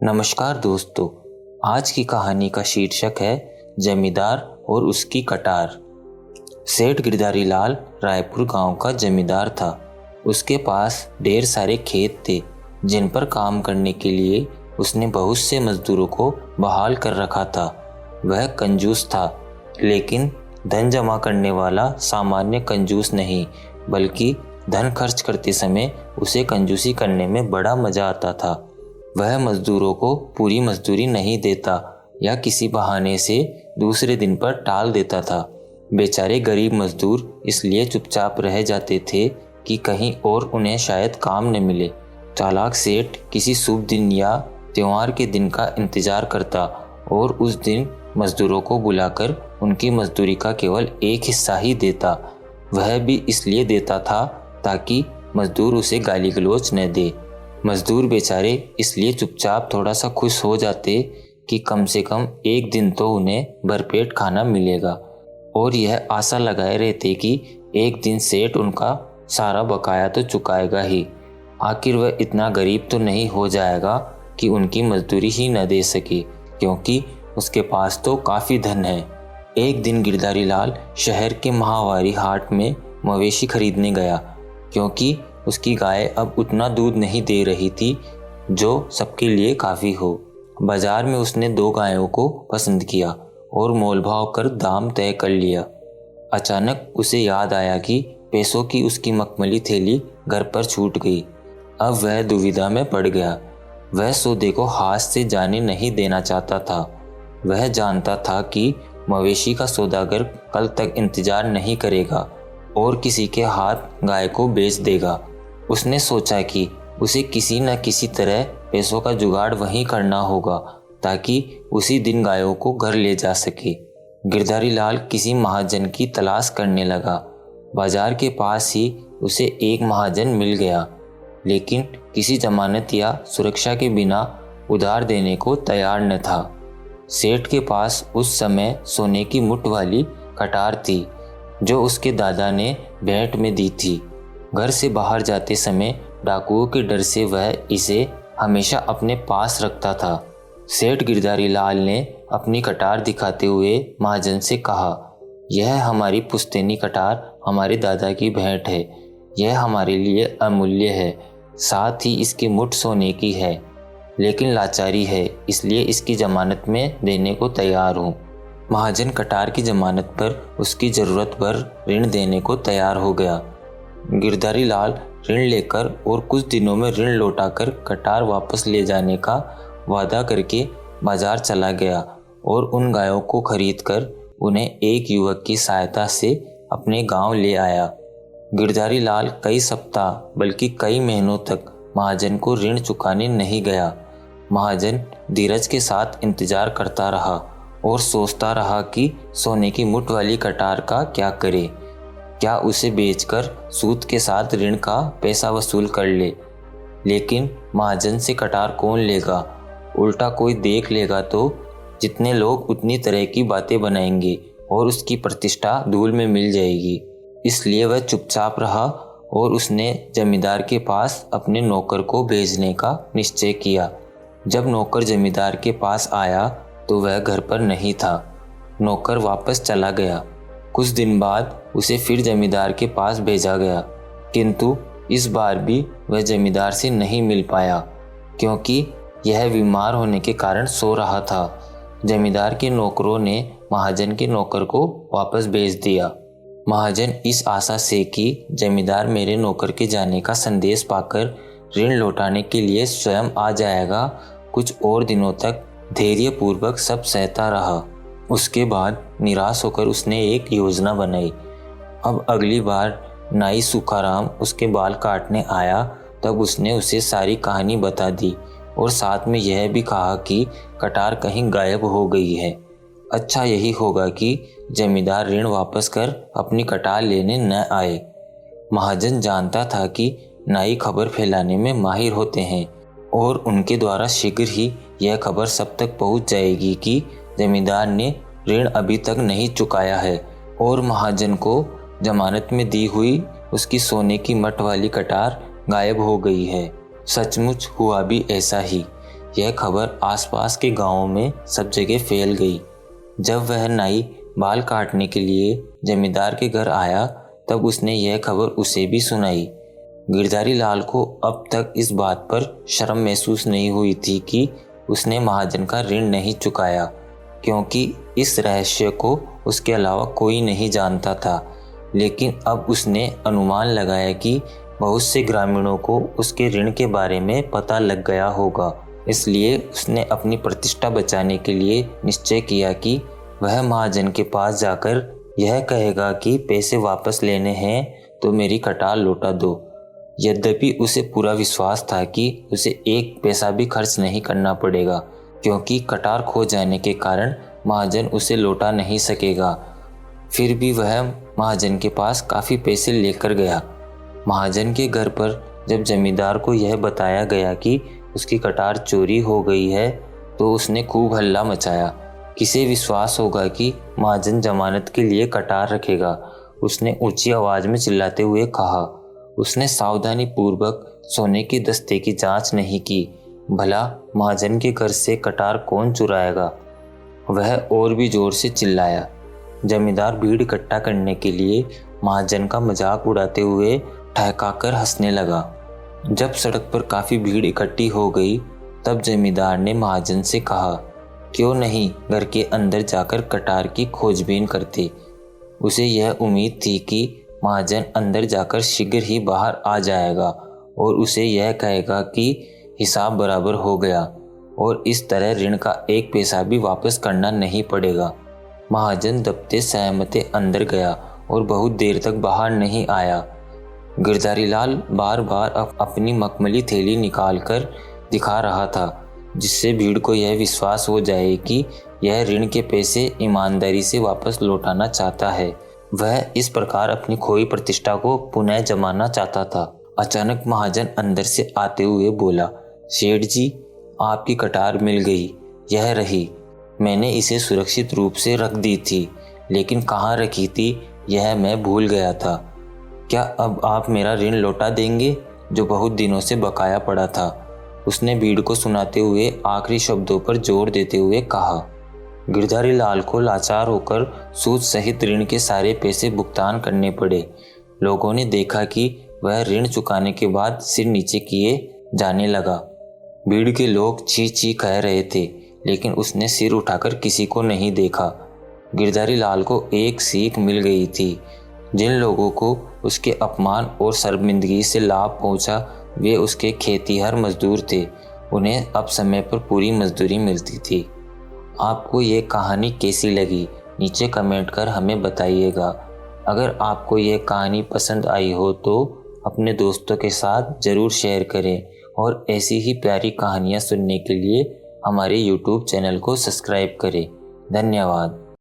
नमस्कार दोस्तों, आज की कहानी का शीर्षक है जमींदार और उसकी कटार। सेठ गिरधारी लाल रायपुर गांव का जमींदार था। उसके पास ढेर सारे खेत थे जिन पर काम करने के लिए उसने बहुत से मजदूरों को बहाल कर रखा था। वह कंजूस था, लेकिन धन जमा करने वाला सामान्य कंजूस नहीं, बल्कि धन खर्च करते समय उसे कंजूसी करने में बड़ा मजा आता था। वह मजदूरों को पूरी मजदूरी नहीं देता या किसी बहाने से दूसरे दिन पर टाल देता था। बेचारे गरीब मजदूर इसलिए चुपचाप रह जाते थे कि कहीं और उन्हें शायद काम न मिले। चालाक सेठ किसी शुभ दिन या त्योहार के दिन का इंतजार करता और उस दिन मजदूरों को बुलाकर उनकी मजदूरी का केवल एक हिस्सा ही देता। वह भी इसलिए देता था ताकि मजदूर उसे गाली गलौज न दे। मजदूर बेचारे इसलिए चुपचाप थोड़ा सा खुश हो जाते कि कम से कम एक दिन तो उन्हें भरपेट खाना मिलेगा, और यह आशा लगाए रहते कि एक दिन सेठ उनका सारा बकाया तो चुकाएगा ही। आखिर वह इतना गरीब तो नहीं हो जाएगा कि उनकी मजदूरी ही न दे सके, क्योंकि उसके पास तो काफ़ी धन है। एक दिन गिरधारी लाल शहर के माहवारी हाट में मवेशी खरीदने गया, क्योंकि उसकी गाय अब उतना दूध नहीं दे रही थी जो सबके लिए काफ़ी हो। बाजार में उसने 2 गायों को पसंद किया और मोलभाव कर दाम तय कर लिया। अचानक उसे याद आया कि पैसों की उसकी मखमली थैली घर पर छूट गई। अब वह दुविधा में पड़ गया। वह सौदे को हाथ से जाने नहीं देना चाहता था। वह जानता था कि मवेशी का सौदागर कल तक इंतजार नहीं करेगा और किसी के हाथ गाय को बेच देगा। उसने सोचा कि उसे किसी न किसी तरह पैसों का जुगाड़ वहीं करना होगा ताकि उसी दिन गायों को घर ले जा सके। गिरधारी लाल किसी महाजन की तलाश करने लगा। बाजार के पास ही उसे एक महाजन मिल गया, लेकिन किसी जमानत या सुरक्षा के बिना उधार देने को तैयार न था। सेठ के पास उस समय सोने की मुठ वाली कटार थी जो उसके दादा ने भेंट में दी थी। घर से बाहर जाते समय डाकुओं के डर से वह इसे हमेशा अपने पास रखता था। सेठ गिरधारी लाल ने अपनी कटार दिखाते हुए महाजन से कहा, यह हमारी पुश्तैनी कटार हमारे दादा की भेंट है। यह हमारे लिए अमूल्य है, साथ ही इसकी मुठ सोने की है, लेकिन लाचारी है, इसलिए इसकी जमानत में देने को तैयार हूँ। महाजन कटार की जमानत पर उसकी ज़रूरत पर ऋण देने को तैयार हो गया। गिरधारी लाल ऋण लेकर और कुछ दिनों में ऋण लौटाकर कटार वापस ले जाने का वादा करके बाजार चला गया और उन गायों को खरीदकर उन्हें एक युवक की सहायता से अपने गांव ले आया। गिरधारी लाल कई सप्ताह बल्कि कई महीनों तक महाजन को ऋण चुकाने नहीं गया। महाजन धीरज के साथ इंतजार करता रहा और सोचता रहा कि सोने की मुठ वाली कटार का क्या करे। क्या उसे बेचकर सूद के साथ ऋण का पैसा वसूल कर ले, लेकिन महाजन से कटार कौन लेगा? उल्टा कोई देख लेगा तो जितने लोग उतनी तरह की बातें बनाएंगे और उसकी प्रतिष्ठा धूल में मिल जाएगी। इसलिए वह चुपचाप रहा और उसने जमींदार के पास अपने नौकर को भेजने का निश्चय किया। जब नौकर जमींदार के पास आया तो वह घर पर नहीं था। नौकर वापस चला गया। कुछ दिन बाद उसे फिर जमींदार के पास भेजा गया, किंतु इस बार भी वह जमींदार से नहीं मिल पाया, क्योंकि यह बीमार होने के कारण सो रहा था। जमींदार के नौकरों ने महाजन के नौकर को वापस भेज दिया। महाजन इस आशा से कि जमींदार मेरे नौकर के जाने का संदेश पाकर ऋण लौटाने के लिए स्वयं आ जाएगा, कुछ और दिनों तक धैर्यपूर्वक सब सहता रहा। उसके बाद निराश होकर उसने एक योजना बनाई। अब अगली बार नाई सुखाराम उसके बाल काटने आया तब उसने उसे सारी कहानी बता दी और साथ में यह भी कहा कि कटार कहीं गायब हो गई है। अच्छा यही होगा कि जमींदार ऋण वापस कर अपनी कटार लेने न आए। महाजन जानता था कि नाई खबर फैलाने में माहिर होते हैं और उनके द्वारा शीघ्र ही यह खबर सब तक पहुंच जाएगी कि जमींदार ने ऋण अभी तक नहीं चुकाया है और महाजन को जमानत में दी हुई उसकी सोने की मठ वाली कटार गायब हो गई है। सचमुच हुआ भी ऐसा ही। यह खबर आसपास के गांवों में सब जगह फैल गई। जब वह नाई बाल काटने के लिए जमींदार के घर आया तब उसने यह खबर उसे भी सुनाई। गिरधारी लाल को अब तक इस बात पर शर्म महसूस नहीं हुई थी कि उसने महाजन का ऋण नहीं चुकाया, क्योंकि इस रहस्य को उसके अलावा कोई नहीं जानता था। लेकिन अब उसने अनुमान लगाया कि बहुत से ग्रामीणों को उसके ऋण के बारे में पता लग गया होगा। इसलिए उसने अपनी प्रतिष्ठा बचाने के लिए निश्चय किया कि वह महाजन के पास जाकर यह कहेगा कि पैसे वापस लेने हैं तो मेरी कटार लौटा दो। यद्यपि उसे पूरा विश्वास था कि उसे एक पैसा भी खर्च नहीं करना पड़ेगा, क्योंकि कटार खो जाने के कारण महाजन उसे लौटा नहीं सकेगा। फिर भी वह महाजन के पास काफ़ी पैसे लेकर गया। महाजन के घर पर जब जमींदार को यह बताया गया कि उसकी कटार चोरी हो गई है तो उसने खूब हल्ला मचाया। किसे विश्वास होगा कि महाजन जमानत के लिए कटार रखेगा। उसने ऊंची आवाज़ में चिल्लाते हुए कहा। उसने सावधानी पूर्वक सोने के दस्ते की जांच नहीं की। भला महाजन के घर से कटार कौन चुराएगा। वह और भी जोर से चिल्लाया। जमींदार भीड़ इकट्ठा करने के लिए महाजन का मजाक उड़ाते हुए ठहाकर हंसने लगा। जब सड़क पर काफ़ी भीड़ इकट्ठी हो गई तब जमींदार ने महाजन से कहा, क्यों नहीं घर के अंदर जाकर कटार की खोजबीन करते। उसे यह उम्मीद थी कि महाजन अंदर जाकर शीघ्र ही बाहर आ जाएगा और उसे यह कहेगा कि हिसाब बराबर हो गया और इस तरह ऋण का एक पैसा भी वापस करना नहीं पड़ेगा। महाजन दबते सहमते अंदर गया और बहुत देर तक बाहर नहीं आया। गिरधारी लाल बार बार अपनी मखमली थैली निकालकर दिखा रहा था, जिससे भीड़ को यह विश्वास हो जाए कि यह ऋण के पैसे ईमानदारी से वापस लौटाना चाहता है। वह इस प्रकार अपनी खोई प्रतिष्ठा को पुनः जमाना चाहता था। अचानक महाजन अंदर से आते हुए बोला, सेठ जी, आपकी कटार मिल गई। यह रही। मैंने इसे सुरक्षित रूप से रख दी थी, लेकिन कहाँ रखी थी यह मैं भूल गया था। क्या अब आप मेरा ऋण लौटा देंगे जो बहुत दिनों से बकाया पड़ा था। उसने भीड़ को सुनाते हुए आखिरी शब्दों पर जोर देते हुए कहा। गिरधारी लाल को लाचार होकर सूद सहित ऋण के सारे पैसे भुगतान करने पड़े। लोगों ने देखा कि वह ऋण चुकाने के बाद सिर नीचे किए जाने लगा। भीड़ के लोग छी छी कह रहे थे, लेकिन उसने सिर उठाकर किसी को नहीं देखा। गिरधारी लाल को एक सीख मिल गई थी। जिन लोगों को उसके अपमान और शर्मिंदगी से लाभ पहुंचा वे उसके खेतीहर मजदूर थे। उन्हें अब समय पर पूरी मजदूरी मिलती थी। आपको ये कहानी कैसी लगी नीचे कमेंट कर हमें बताइएगा। अगर आपको ये कहानी पसंद आई हो तो अपने दोस्तों के साथ ज़रूर शेयर करें और ऐसी ही प्यारी कहानियाँ सुनने के लिए हमारे YouTube चैनल को सब्सक्राइब करें। धन्यवाद।